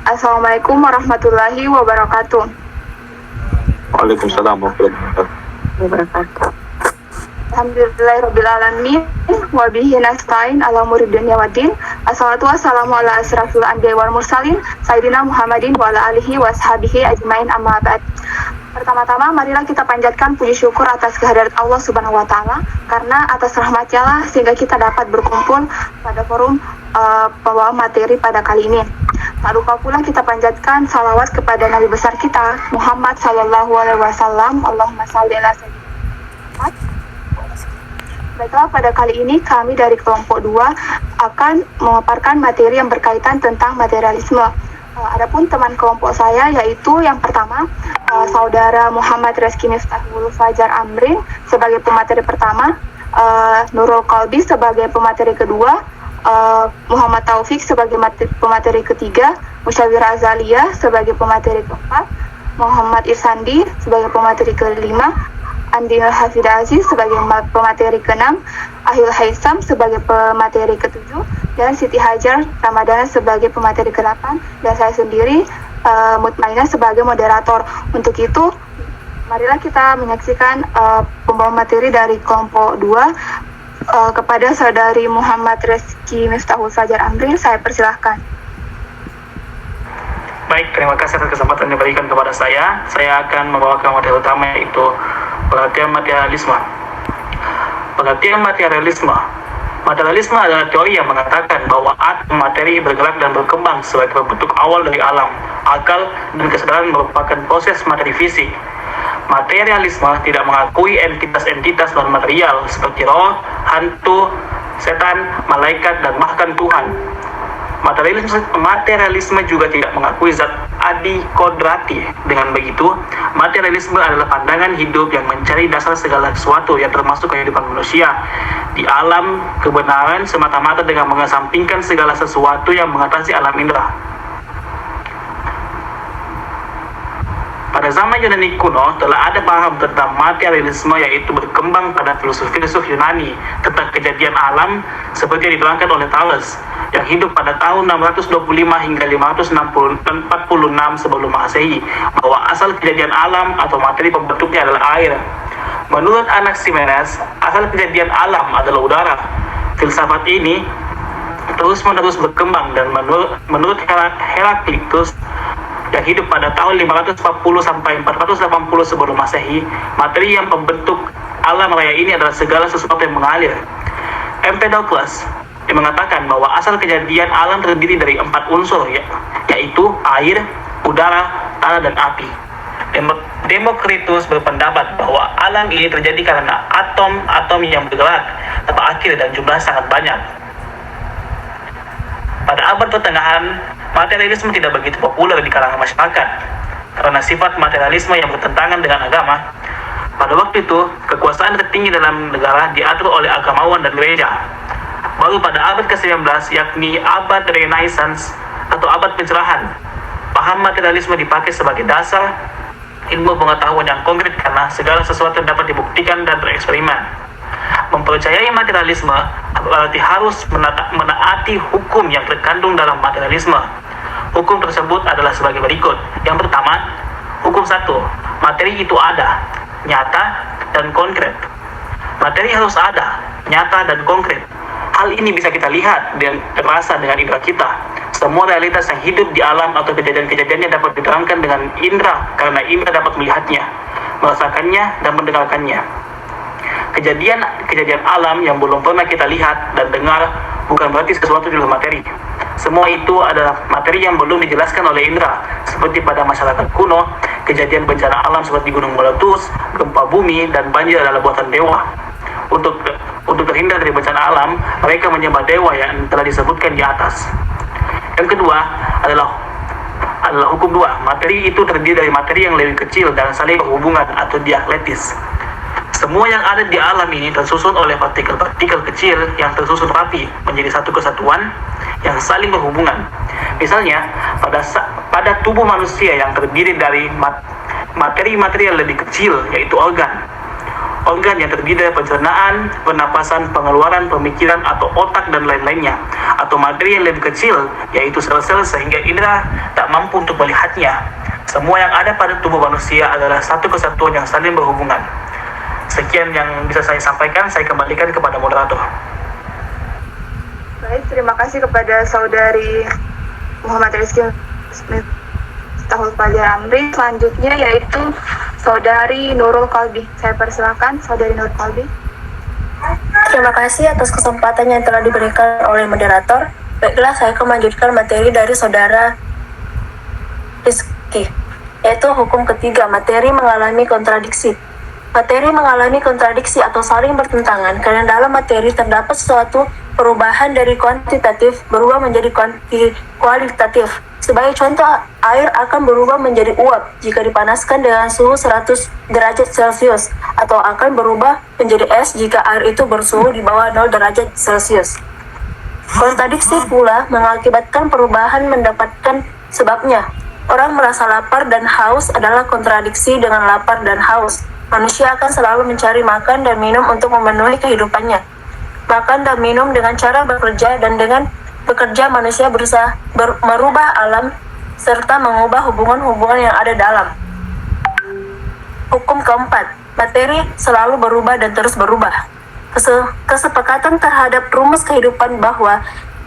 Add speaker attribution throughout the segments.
Speaker 1: Assalamualaikum warahmatullahi wabarakatuh.
Speaker 2: Waalaikumsalam warahmatullahi wabarakatuh.
Speaker 1: Alhamdulillahirrabbilalamin. Wabihi nasta'in ala umuri dunya waddin. Assalatu wassalamu ala asrafil anbiya'i wal mursalin Sayyidina Muhammadin wa ala alihi wa ashabihi ajmain, amma ba'd. Pertama-tama marilah kita panjatkan puji syukur atas kehadirat Allah Subhanahu wa taala, karena atas rahmat-Nya lah sehingga kita dapat berkumpul pada forum pembawa materi pada kali ini. Tak lupa pula kita panjatkan salawat kepada Nabi besar kita Muhammad sallallahu alaihi wasallam. Allahumma shalli ala sayyidina Muhammad. Baiklah, pada kali ini kami dari kelompok 2 akan memaparkan materi yang berkaitan tentang materialisme. Adapun teman kelompok saya yaitu yang pertama Saudara Muhammad Reski Miftahul Fajar Amrin sebagai pemateri pertama, Nurul Qalbi sebagai pemateri kedua, Muhammad Taufik sebagai pemateri ketiga, Musyawirah Azalia sebagai pemateri keempat, Muhammad Irsandi sebagai pemateri kelima, Andi Hafid Aziz sebagai pemateri ke-6, Ahil Haisam sebagai pemateri ke-7, dan Siti Hajar Ramadana sebagai pemateri ke-8, dan saya sendiri Mutmainah sebagai moderator. Untuk itu, marilah kita menyaksikan pembawa materi dari kelompok 2 kepada Saudari Muhammad Reski Miftahul Fajar Amrin. Saya persilahkan.
Speaker 3: Baik, terima kasih atas kesempatan yang diberikan kepada saya. Saya akan membawakan materi utama, yaitu pengertian materialisme. Pengertian materialisme. Materialisme adalah teori yang mengatakan bahwa atom materi bergerak dan berkembang sebagai bentuk awal dari alam, akal, dan kesadaran merupakan proses materi fisik. Materialisme tidak mengakui entitas-entitas non-material seperti roh, hantu, setan, malaikat, dan bahkan Tuhan. Materialisme juga tidak mengakui zat adi kodrati. Dengan begitu, materialisme adalah pandangan hidup yang mencari dasar segala sesuatu yang termasuk kehidupan manusia di alam kebenaran semata-mata dengan mengesampingkan segala sesuatu yang mengatasi alam indera. Pada zaman Yunani kuno telah ada paham tentang materialisme, yaitu berkembang pada filsuf Yunani tentang kejadian alam seperti yang diterangkan oleh Thales yang hidup pada tahun 625 hingga 546 sebelum Masehi, bahwa asal kejadian alam atau materi pembentuknya adalah air. Menurut Anaximenes, asal kejadian alam adalah udara. Filsafat ini terus-menerus berkembang, dan menurut Heraklitus yang hidup pada tahun 540 sampai 480 sebelum Masehi, materi yang membentuk alam raya ini adalah segala sesuatu yang mengalir. Empedocles yang mengatakan bahwa asal kejadian alam terdiri dari 4 unsur, yaitu air, udara, tanah, dan api. Demokritus berpendapat bahwa alam ini terjadi karena atom-atom yang bergerak tanpa akhir dan jumlah sangat banyak. Pada abad pertengahan, materialisme tidak begitu populer di kalangan masyarakat karena sifat materialisme yang bertentangan dengan agama. Pada waktu itu, kekuasaan tertinggi dalam negara diatur oleh agamawan dan gereja. Baru pada abad ke-19, yakni abad Renaissance atau abad pencerahan, paham materialisme dipakai sebagai dasar ilmu pengetahuan yang konkret karena segala sesuatu dapat dibuktikan dan bereksperimen. Mempercayai materialisme berarti harus menaati hukum yang terkandung dalam materialisme. Hukum tersebut adalah sebagai berikut. Yang pertama, hukum 1. Materi itu ada, nyata, dan konkret. Materi harus ada, nyata, dan konkret. Hal ini bisa kita lihat dan terasa dengan indera kita. Semua realitas yang hidup di alam atau kejadian-kejadiannya dapat diterangkan dengan indera, karena indera dapat melihatnya, merasakannya, dan mendengarkannya. Kejadian alam yang belum pernah kita lihat dan dengar bukan berarti sesuatu di luar materi. Semua itu adalah materi yang belum dijelaskan oleh indera. Seperti pada masyarakat kuno, kejadian bencana alam seperti gunung meletus, gempa bumi, dan banjir adalah buatan dewa. Untuk terhindar dari bencana alam, mereka menyembah dewa yang telah disebutkan di atas. Yang kedua adalah hukum 2. Materi itu terdiri dari materi yang lebih kecil dan saling berhubungan atau dialektis. Semua yang ada di alam ini tersusun oleh partikel-partikel kecil yang tersusun rapi menjadi satu kesatuan yang saling berhubungan. Misalnya, pada tubuh manusia yang terdiri dari materi-materi yang lebih kecil, yaitu organ. organ yang terdiri dari pencernaan, pernapasan, pengeluaran, pemikiran, atau otak dan lain-lainnya, atau materi yang lebih kecil, yaitu sel-sel, sehingga indera tak mampu untuk melihatnya. Semua yang ada pada tubuh manusia adalah satu kesatuan yang saling berhubungan. Sekian yang bisa saya sampaikan, saya kembalikan kepada moderator.
Speaker 1: Baik, terima kasih kepada Saudari Muhammad Rizky Tahul Fajar Amri. Selanjutnya yaitu Saudari Nurul Qalbi. Saya persilakan Saudari Nurul Qalbi.
Speaker 4: Terima kasih atas kesempatan yang telah diberikan oleh moderator. Baiklah, saya akan melanjutkan materi dari Saudara Rizky, yaitu hukum ketiga, materi mengalami kontradiksi. Materi mengalami kontradiksi atau saling bertentangan karena dalam materi terdapat suatu perubahan dari kuantitatif berubah menjadi kualitatif. Sebagai contoh, air akan berubah menjadi uap jika dipanaskan dengan suhu 100 derajat Celcius, atau akan berubah menjadi es jika air itu bersuhu di bawah 0 derajat Celcius. Kontradiksi pula mengakibatkan perubahan mendapatkan sebabnya. Orang merasa lapar dan haus adalah kontradiksi dengan lapar dan haus. Manusia akan selalu mencari makan dan minum untuk memenuhi kehidupannya. Makan dan minum dengan cara bekerja, dan dengan bekerja manusia berusaha merubah alam serta mengubah hubungan-hubungan yang ada dalam. Hukum keempat, materi selalu berubah dan terus berubah. Kesepakatan terhadap rumus kehidupan bahwa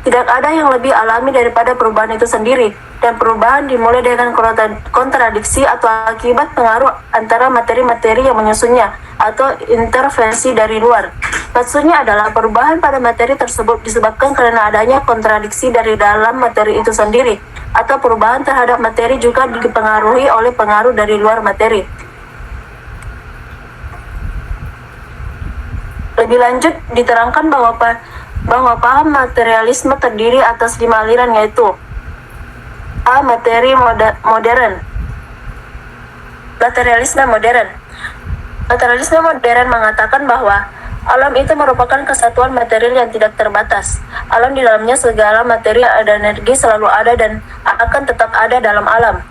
Speaker 4: tidak ada yang lebih alami daripada perubahan itu sendiri, dan perubahan dimulai dengan kontradiksi atau akibat pengaruh antara materi-materi yang menyusunnya atau intervensi dari luar. Maksudnya adalah perubahan pada materi tersebut disebabkan karena adanya kontradiksi dari dalam materi itu sendiri, atau perubahan terhadap materi juga dipengaruhi oleh pengaruh dari luar materi. Lebih lanjut, diterangkan bahwa paham materialisme terdiri atas 5 aliran, yaitu A. Modern. Materialisme modern. Materialisme modern mengatakan bahwa alam itu merupakan kesatuan material yang tidak terbatas. Alam di dalamnya segala materi dan energi selalu ada dan akan tetap ada dalam alam.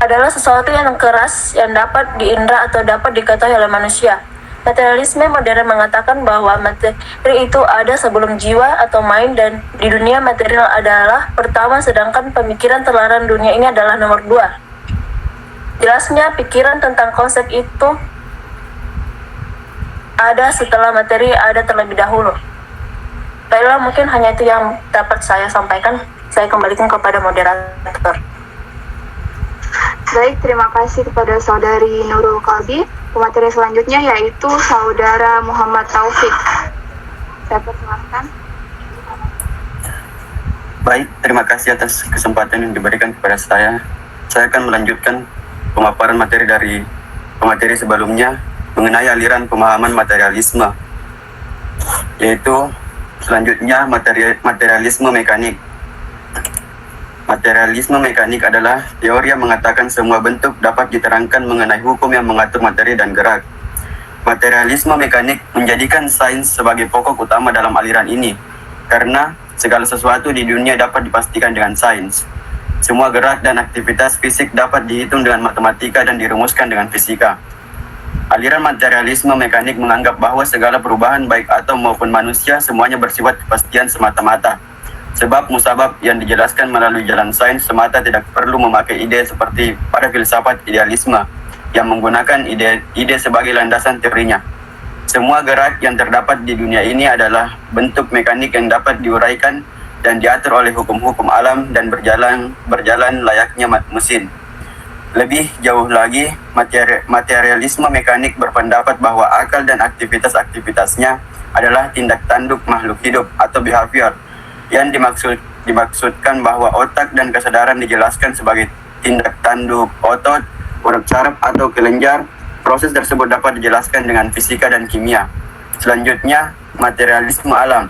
Speaker 4: Adalah sesuatu yang keras yang dapat diindra atau dapat diketahui oleh manusia. Materialisme modern mengatakan bahwa materi itu ada sebelum jiwa atau mind, dan di dunia material adalah pertama, sedangkan pemikiran terlarang dunia ini adalah nomor 2. Jelasnya, pikiran tentang konsep itu ada setelah materi ada terlebih dahulu. Baiklah, mungkin hanya itu yang dapat saya sampaikan. Saya kembalikan kepada moderator.
Speaker 1: Baik, terima kasih kepada Saudari Nurul Qalbi. Pemateri selanjutnya yaitu Saudara Muhammad Taufik. Saya persilakan.
Speaker 2: Baik, terima kasih atas kesempatan yang diberikan kepada saya. Saya akan melanjutkan pemaparan materi dari pemateri sebelumnya mengenai aliran pemahaman materialisme, yaitu selanjutnya materialisme mekanik. Materialisme mekanik adalah teori yang mengatakan semua bentuk dapat diterangkan mengenai hukum yang mengatur materi dan gerak. Materialisme mekanik menjadikan sains sebagai pokok utama dalam aliran ini, karena segala sesuatu di dunia dapat dipastikan dengan sains. Semua gerak dan aktivitas fisik dapat dihitung dengan matematika dan dirumuskan dengan fisika. Aliran materialisme mekanik menganggap bahwa segala perubahan baik atom maupun manusia semuanya bersifat kepastian semata-mata. Sebab musabab yang dijelaskan melalui jalan sains semata tidak perlu memakai ide seperti pada filsafat idealisme yang menggunakan ide sebagai landasan teorinya. Semua gerak yang terdapat di dunia ini adalah bentuk mekanik yang dapat diuraikan dan diatur oleh hukum-hukum alam dan berjalan layaknya mesin. Lebih jauh lagi, materialisme mekanik berpendapat bahwa akal dan aktivitas-aktivitasnya adalah tindak tanduk makhluk hidup atau behavior, yang dimaksudkan bahwa otak dan kesadaran dijelaskan sebagai tindak tanduk otot, urat saraf atau kelenjar. Proses tersebut dapat dijelaskan dengan fisika dan kimia. Selanjutnya, materialisme alam.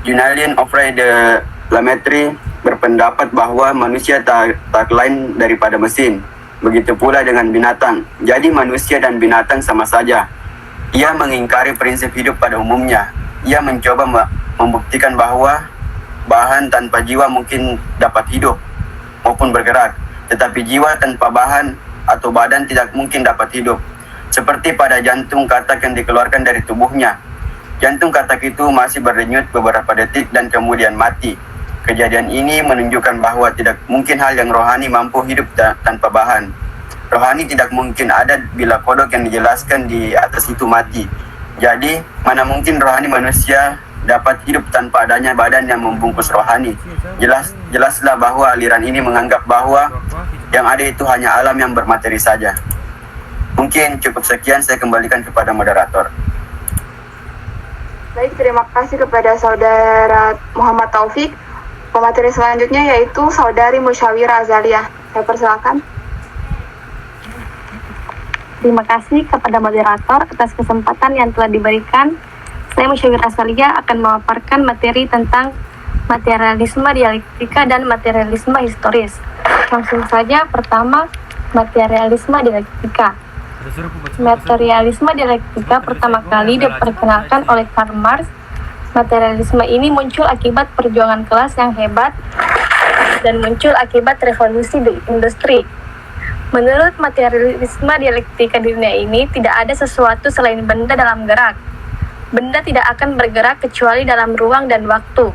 Speaker 2: Julian Offray de Lamettrie berpendapat bahwa manusia tak lain daripada mesin. Begitu pula dengan binatang. Jadi manusia dan binatang sama saja. Ia mengingkari prinsip hidup pada umumnya. Ia mencoba membuktikan bahwa bahan tanpa jiwa mungkin dapat hidup maupun bergerak, tetapi jiwa tanpa bahan atau badan tidak mungkin dapat hidup. seperti pada jantung katak yang dikeluarkan dari tubuhnya. Jantung katak itu masih berdenyut beberapa detik dan kemudian mati. Kejadian ini menunjukkan bahwa tidak mungkin hal yang rohani mampu hidup tanpa bahan. Rohani tidak mungkin ada bila kodok yang dijelaskan di atas itu mati. Jadi, mana mungkin rohani manusia dapat hidup tanpa adanya badan yang membungkus rohani. Jelaslah bahwa aliran ini menganggap bahwa yang ada itu hanya alam yang bermateri saja. Mungkin cukup sekian, saya kembalikan kepada moderator.
Speaker 1: Baik, terima kasih kepada Saudara Muhammad Taufik. Pemateri selanjutnya yaitu Saudari Musyawirah Azalia. Saya persilakan.
Speaker 5: Terima kasih kepada moderator atas kesempatan yang telah diberikan. Saya Musyawirah Azalia akan memaparkan materi tentang materialisme dialektika dan materialisme historis. Langsung saja, pertama, materialisme dialektika. Materialisme dialektika pertama kali diperkenalkan oleh Karl Marx. Materialisme ini muncul akibat perjuangan kelas yang hebat dan muncul akibat revolusi industri. Menurut materialisme dialektika di dunia ini, tidak ada sesuatu selain benda dalam gerak. Benda tidak akan bergerak kecuali dalam ruang dan waktu.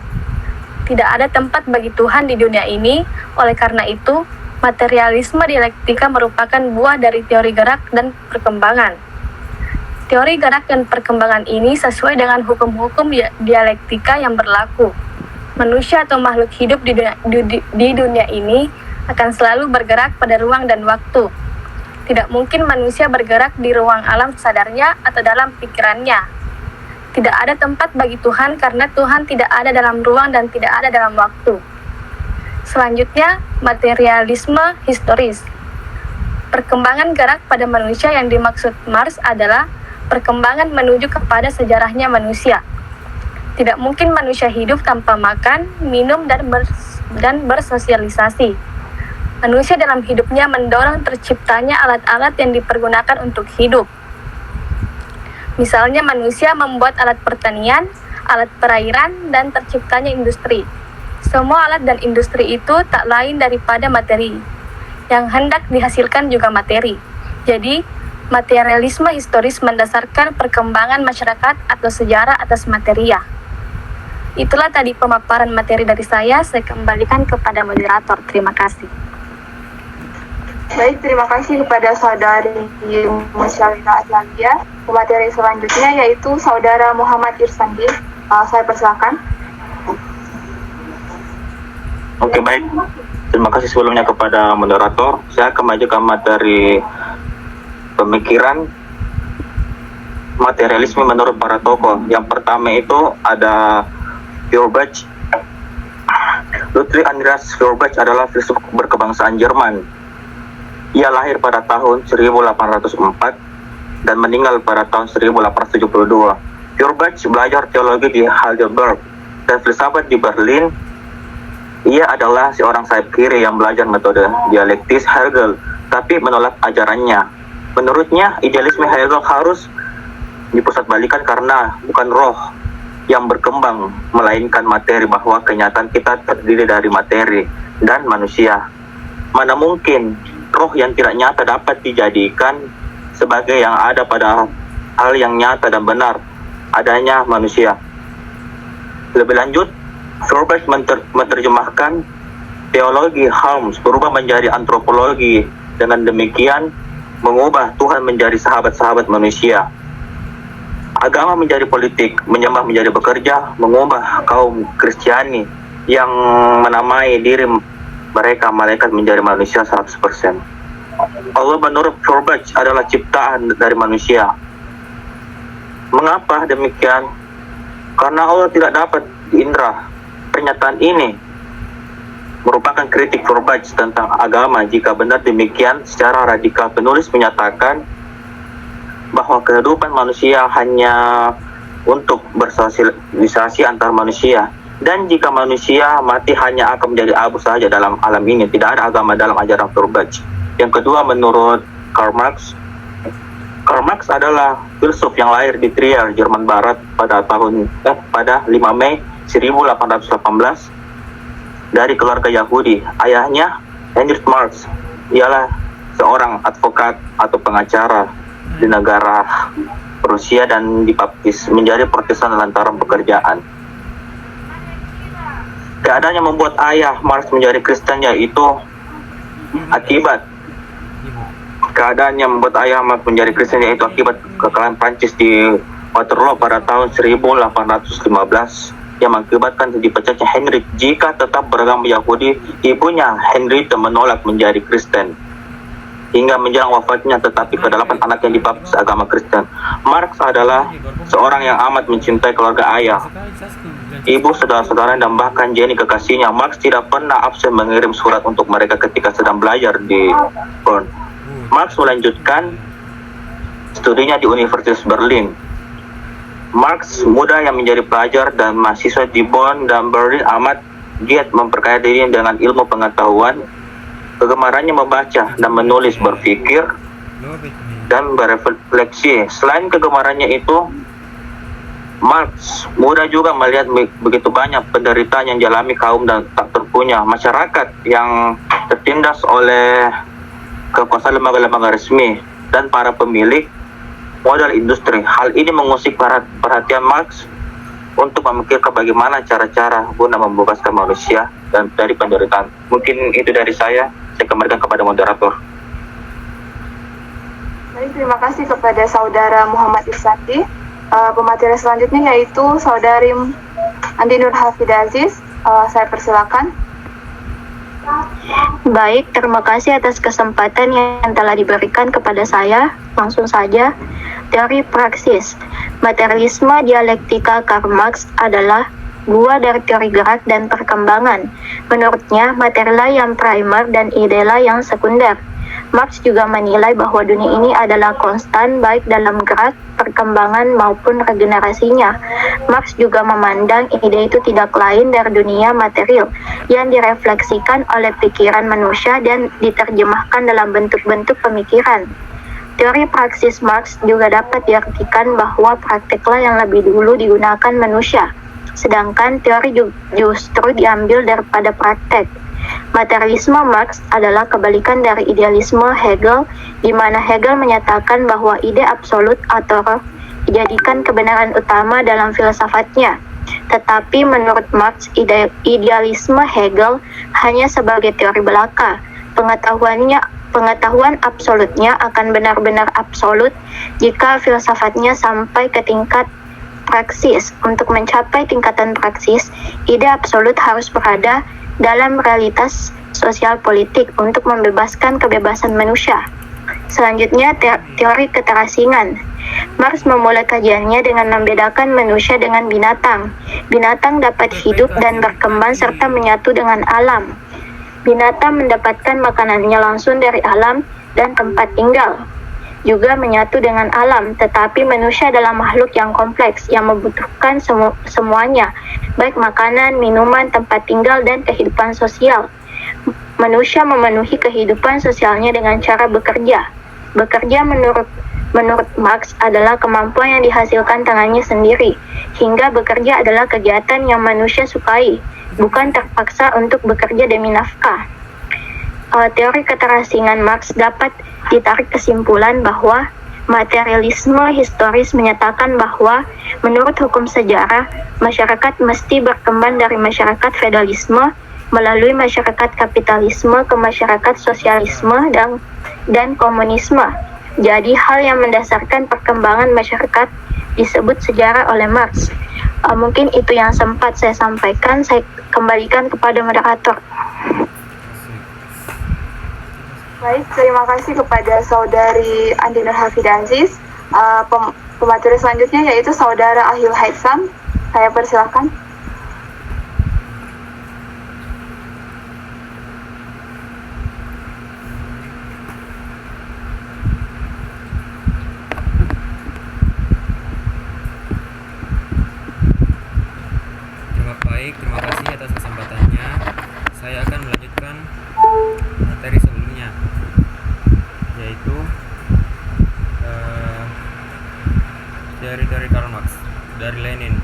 Speaker 5: Tidak ada tempat bagi Tuhan di dunia ini, oleh karena itu, materialisme dialektika merupakan buah dari teori gerak dan perkembangan. Teori gerak dan perkembangan ini sesuai dengan hukum-hukum dialektika yang berlaku. Manusia atau makhluk hidup di dunia ini akan selalu bergerak pada ruang dan waktu. Tidak mungkin manusia bergerak di ruang alam sadarnya atau dalam pikirannya. Tidak ada tempat bagi Tuhan karena Tuhan tidak ada dalam ruang dan tidak ada dalam waktu. Selanjutnya, materialisme historis. Perkembangan gerak pada manusia yang dimaksud Marx adalah perkembangan menuju kepada sejarahnya manusia. Tidak mungkin manusia hidup tanpa makan, minum, dan bersosialisasi. Manusia dalam hidupnya mendorong terciptanya alat-alat yang dipergunakan untuk hidup. Misalnya manusia membuat alat pertanian, alat perairan, dan terciptanya industri. Semua alat dan industri itu tak lain daripada materi. Yang hendak dihasilkan juga materi. Jadi, materialisme historis mendasarkan perkembangan masyarakat atau sejarah atas materia. Itulah tadi pemaparan materi dari saya kembalikan kepada moderator. Terima kasih.
Speaker 1: Baik, terima kasih kepada Saudari Musyawirah Azalia. Pemateri selanjutnya yaitu Saudara Muhammad Irsandi. Saya persilakan.
Speaker 6: Oke, baik. Terima kasih sebelumnya kepada moderator. Saya akan mengajukan materi pemikiran materialisme menurut para tokoh. Yang pertama itu ada Feuerbach. Ludwig Andreas Feuerbach adalah filsuf berkebangsaan Jerman. Ia lahir pada tahun 1804 dan meninggal pada tahun 1872. Feuerbach belajar teologi di Heidelberg dan filsafat di Berlin. Ia adalah seorang sayap kiri yang belajar metode dialektis Hegel, tapi menolak ajarannya. Menurutnya, idealisme Hegel harus dipusatbalikan karena bukan roh yang berkembang, melainkan materi, bahwa kenyataan kita terdiri dari materi dan manusia. Mana mungkin roh yang tidak nyata dapat dijadikan sebagai yang ada pada hal yang nyata dan benar, adanya manusia. Lebih lanjut, Feuerbach menerjemahkan teologi Helms berubah menjadi antropologi. Dengan demikian, mengubah Tuhan menjadi sahabat-sahabat manusia. Agama menjadi politik, menyembah menjadi bekerja, mengubah kaum Kristiani yang menamai diri mereka malaikat menjadi manusia 100%. Allah menurut Feuerbach adalah ciptaan dari manusia. Mengapa demikian? Karena Allah tidak dapat diindra. Pernyataan ini merupakan kritik Feuerbach tentang agama. Jika benar demikian, secara radikal penulis menyatakan bahwa kehidupan manusia hanya untuk bersosialisasi antar manusia, dan jika manusia mati hanya akan menjadi abu saja dalam alam ini. Tidak ada agama dalam ajaran Feuerbach. Yang kedua, menurut Karl Marx. Karl Marx adalah filsuf yang lahir di Trier, Jerman Barat pada 5 Mei 1818 dari keluarga Yahudi. Ayahnya, Heinrich Marx, ialah seorang advokat atau pengacara. di negara Rusia dan dibaptis menjadi Protestan lantaran pekerjaan. Keadaan yang membuat ayah Marx menjadi Kristen yaitu akibat kekalahan Prancis di Waterloo pada tahun 1815 yang mengakibatkan dipecahnya Henry. Jika tetap beragama Yahudi, ibunya Henriette menolak menjadi Kristen hingga menjelang wafatnya, tetapi kedelapan anaknya dibaptis agama Kristen. Marx adalah seorang yang amat mencintai keluarga ayah, ibu, saudara-saudara, dan bahkan Jenny kekasihnya. Marx tidak pernah absen mengirim surat untuk mereka ketika sedang belajar di Bonn. Marx melanjutkan studinya di Universitas Berlin. Marx muda yang menjadi pelajar dan mahasiswa di Bonn dan Berlin amat giat memperkaya dirinya dengan ilmu pengetahuan. Kegemarannya membaca dan menulis, berpikir, dan berefleksi. Selain kegemarannya itu, Marx muda juga melihat begitu banyak penderitaan yang dialami kaum dan tak terpunya masyarakat yang tertindas oleh kekuasaan lembaga-lembaga resmi dan para pemilik modal industri. Hal ini mengusik perhatian Marx untuk memikirkan bagaimana cara-cara guna membebaskan manusia dan dari penderitaan. Mungkin itu dari saya kembalikan kepada moderator.
Speaker 1: Baik, terima kasih kepada Saudara Muhammad Irsyadi. Pemateri selanjutnya yaitu Saudari Andi Nur Hafidaziz. Saya persilakan.
Speaker 5: Baik, terima kasih atas kesempatan yang telah diberikan kepada saya. Langsung saja, teori praksis. Materialisme dialektika Karl Marx adalah buah dari teori gerak dan perkembangan. Menurutnya, materilah yang primer dan idelah yang sekunder. Marx juga menilai bahwa dunia ini adalah konstan baik dalam gerak, perkembangan maupun regenerasinya. Marx juga memandang ide itu tidak lain dari dunia material yang direfleksikan oleh pikiran manusia dan diterjemahkan dalam bentuk-bentuk pemikiran. Teori praksis Marx juga dapat diartikan bahwa prakteklah yang lebih dulu digunakan manusia, sedangkan teori justru diambil daripada praktek. Materialisme Marx adalah kebalikan dari idealisme Hegel, di mana Hegel menyatakan bahwa ide absolut atau dijadikan kebenaran utama dalam filsafatnya. Tetapi menurut Marx, idealisme Hegel hanya sebagai teori belaka. Pengetahuan absolutnya akan benar-benar absolut jika filsafatnya sampai ke tingkat praksis. Untuk mencapai tingkatan praksis, ide absolut harus berada dalam realitas sosial politik untuk membebaskan kebebasan manusia. Selanjutnya, teori keterasingan. Marx memulai kajiannya dengan membedakan manusia dengan binatang. Binatang dapat hidup dan berkembang serta menyatu dengan alam. Binatang mendapatkan makanannya langsung dari alam dan tempat tinggal, juga menyatu dengan alam, tetapi manusia adalah makhluk yang kompleks yang membutuhkan semuanya, baik makanan, minuman, tempat tinggal, dan kehidupan sosial. Manusia memenuhi kehidupan sosialnya dengan cara bekerja. Bekerja menurut Marx adalah kemampuan yang dihasilkan tangannya sendiri, hingga bekerja adalah kegiatan yang manusia sukai, bukan terpaksa untuk bekerja demi nafkah. Teori keterasingan Marx dapat ditarik kesimpulan bahwa materialisme historis menyatakan bahwa menurut hukum sejarah, masyarakat mesti berkembang dari masyarakat feodalisme melalui masyarakat kapitalisme ke masyarakat sosialisme dan komunisme. Jadi hal yang mendasarkan perkembangan masyarakat disebut sejarah oleh Marx. Mungkin itu yang sempat saya sampaikan. Saya kembalikan kepada moderator.
Speaker 1: Baik, terima kasih kepada Saudari Andi Nur Hafidaziz. Pemateri selanjutnya yaitu Saudara Ahyul Haitsam. Saya persilakan.
Speaker 7: Terima kasih atas kesempatannya. Saya akan melanjutkan materi sebelumnya, yaitu teori Karl Marx dari Lenin.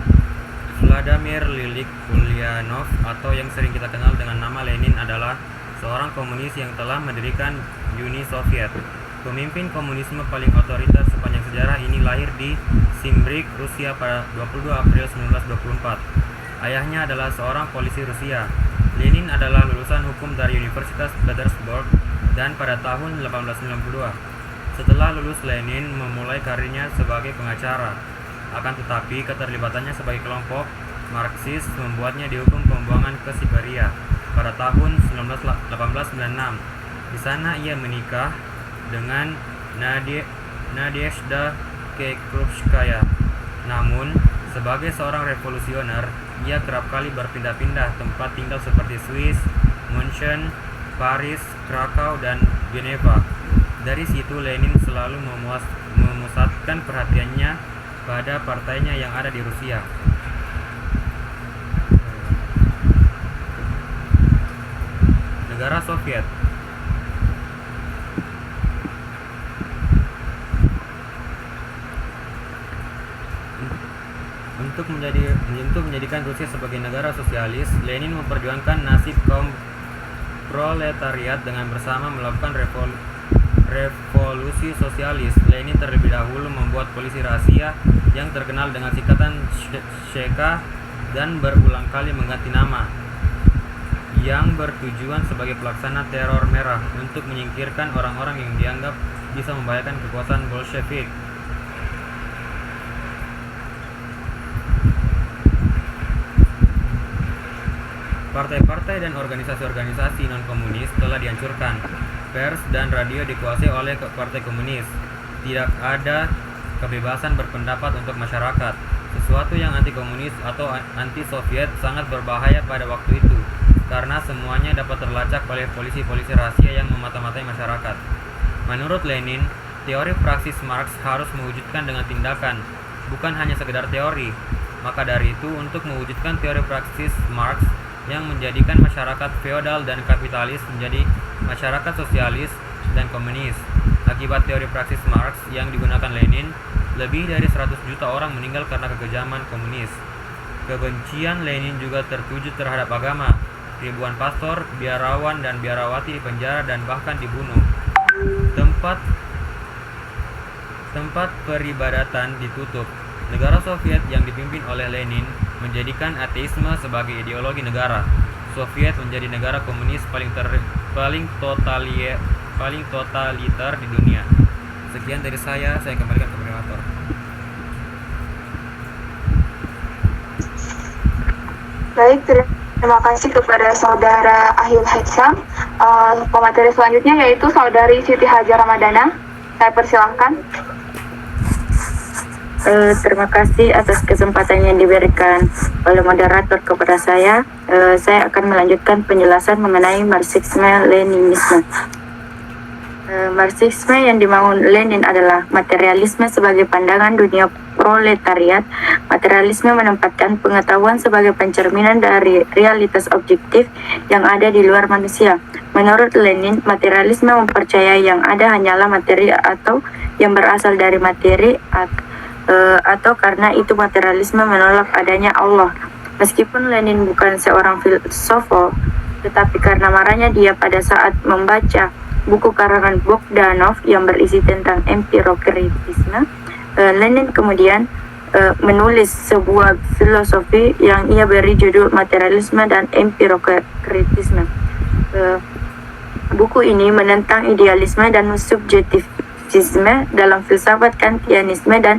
Speaker 7: Vladimir Ilyich Ulyanov atau yang sering kita kenal dengan nama Lenin adalah seorang komunis yang telah mendirikan Uni Soviet. Pemimpin komunisme paling otoriter sepanjang sejarah ini lahir di Simbruk, Rusia pada 22 April 1924. Ayahnya adalah seorang polisi Rusia. Lenin adalah lulusan hukum dari Universitas Petersburg dan pada tahun 1892. Setelah lulus, Lenin memulai karirnya sebagai pengacara. Akan tetapi, keterlibatannya sebagai kelompok Marxis membuatnya dihukum pembuangan ke Siberia pada tahun 1896. Di sana ia menikah dengan Nadezhda Kekrupskaya. Namun, sebagai seorang revolusioner, ia kerap kali berpindah-pindah tempat tinggal seperti Swiss, München, Paris, Krakow, dan Geneva. Dari situ Lenin selalu memusatkan perhatiannya pada partainya yang ada di Rusia. Negara Soviet. Untuk menjadikan Rusia sebagai negara sosialis, Lenin memperjuangkan nasib kaum proletariat dengan bersama melakukan revolusi sosialis. Lenin terlebih dahulu membuat polisi rahasia yang terkenal dengan singkatan Cheka dan berulang kali mengganti nama, yang bertujuan sebagai pelaksana teror merah untuk menyingkirkan orang-orang yang dianggap bisa membahayakan kekuasaan Bolshevik. Partai-partai dan organisasi-organisasi non-komunis telah dihancurkan. Pers dan radio dikuasai oleh partai komunis. Tidak ada kebebasan berpendapat untuk masyarakat. Sesuatu yang anti-komunis atau anti-Soviet sangat berbahaya pada waktu itu, karena semuanya dapat terlacak oleh polisi-polisi rahasia yang memata-matai masyarakat. Menurut Lenin, teori praksis Marx harus mewujudkan dengan tindakan, bukan hanya sekedar teori. Maka dari itu, untuk mewujudkan teori praksis Marx yang menjadikan masyarakat feodal dan kapitalis menjadi masyarakat sosialis dan komunis. Akibat teori praksis Marx yang digunakan Lenin, lebih dari 100 juta orang meninggal karena kekejaman komunis. Kebencian Lenin juga tertuju terhadap agama. Ribuan pastor, biarawan, dan biarawati dipenjara dan bahkan dibunuh. Tempat peribadatan ditutup. Negara Soviet yang dipimpin oleh Lenin menjadikan ateisme sebagai ideologi negara. Soviet menjadi negara komunis paling totaliter di dunia. Sekian dari saya kembalikan ke moderator.
Speaker 1: Baik, terima kasih kepada Saudara Ahil Haitsam. Pemateri selanjutnya yaitu Saudari Siti Hajar Ramadana. Saya persilahkan.
Speaker 8: Terima kasih atas kesempatan yang diberikan oleh moderator kepada saya. Saya akan melanjutkan penjelasan mengenai Marxisme-Leninisme. Marxisme yang dibangun Lenin adalah materialisme sebagai pandangan dunia proletariat. Materialisme menempatkan pengetahuan sebagai pencerminan dari realitas objektif yang ada di luar manusia. Menurut Lenin, materialisme mempercayai yang ada hanyalah materi atau yang berasal dari materi atau karena itu materialisme menolak adanya Allah. Meskipun Lenin bukan seorang filsuf, tetapi karena marahnya dia pada saat membaca buku karangan Bogdanov yang berisi tentang empirokritisme, Lenin kemudian menulis sebuah filosofi yang ia beri judul Materialisme dan Empirokritisme. Buku ini menentang idealisme dan subjektivisme dalam filsafat Kantianisme dan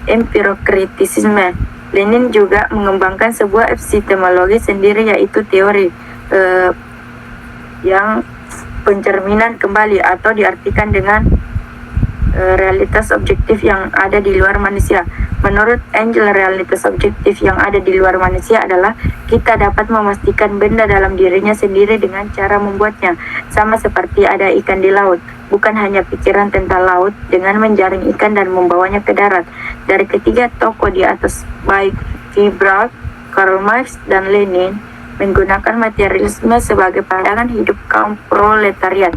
Speaker 8: empirokritisme. Lenin juga mengembangkan sebuah epistemologi sendiri, yaitu teori yang pencerminan kembali atau diartikan dengan realitas objektif yang ada di luar manusia. Menurut Engel, realitas objektif yang ada di luar manusia adalah kita dapat memastikan benda dalam dirinya sendiri dengan cara membuatnya, sama seperti ada ikan di laut. Bukan hanya pikiran tentang laut dengan menjaring ikan dan membawanya ke darat. Dari ketiga tokoh di atas, baik Vibrat, Karl Marx, dan Lenin, menggunakan materialisme sebagai pandangan hidup kaum proletariat.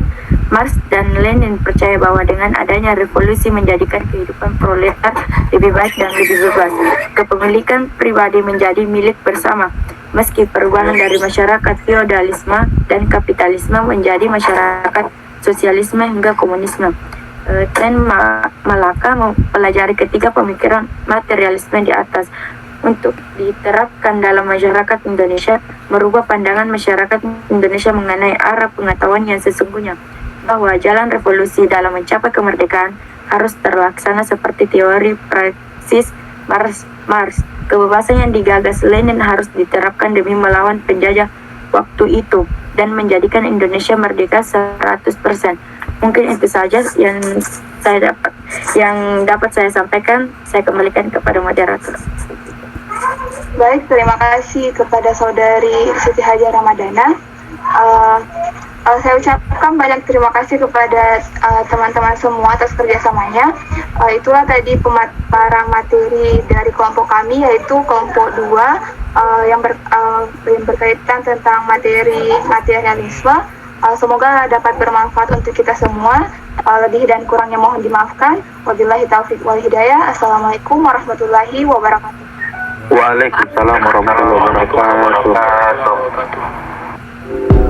Speaker 8: Marx dan Lenin percaya bahwa dengan adanya revolusi menjadikan kehidupan proletar lebih baik dan lebih bebas. Kepemilikan pribadi menjadi milik bersama. Meski perubahan dari masyarakat feodalisme dan kapitalisme menjadi masyarakat sosialisme hingga komunisme. Malaka mempelajari ketiga pemikiran materialisme di atas untuk diterapkan dalam masyarakat Indonesia, merubah pandangan masyarakat Indonesia mengenai arah pengetahuan yang sesungguhnya, bahwa jalan revolusi dalam mencapai kemerdekaan harus terlaksana seperti teori praksis Marx. Kebebasan yang digagas Lenin harus diterapkan demi melawan penjajah waktu itu dan menjadikan Indonesia merdeka 100%. Mungkin itu saja yang dapat saya sampaikan. Saya kembalikan kepada moderator.
Speaker 1: Baik, terima kasih kepada Saudari Siti Hajar Ramadana. Saya ucapkan banyak terima kasih kepada teman-teman semua atas kerjasamanya. Itulah tadi pemaparan materi dari kelompok kami, yaitu kelompok 2 yang berkaitan tentang materi materialisme. Semoga dapat bermanfaat untuk kita semua. Lebih dan kurangnya mohon dimaafkan. Wabillahi taufiq wal hidayah. Assalamualaikum warahmatullahi wabarakatuh.
Speaker 6: Waalaikumsalam warahmatullahi wabarakatuh.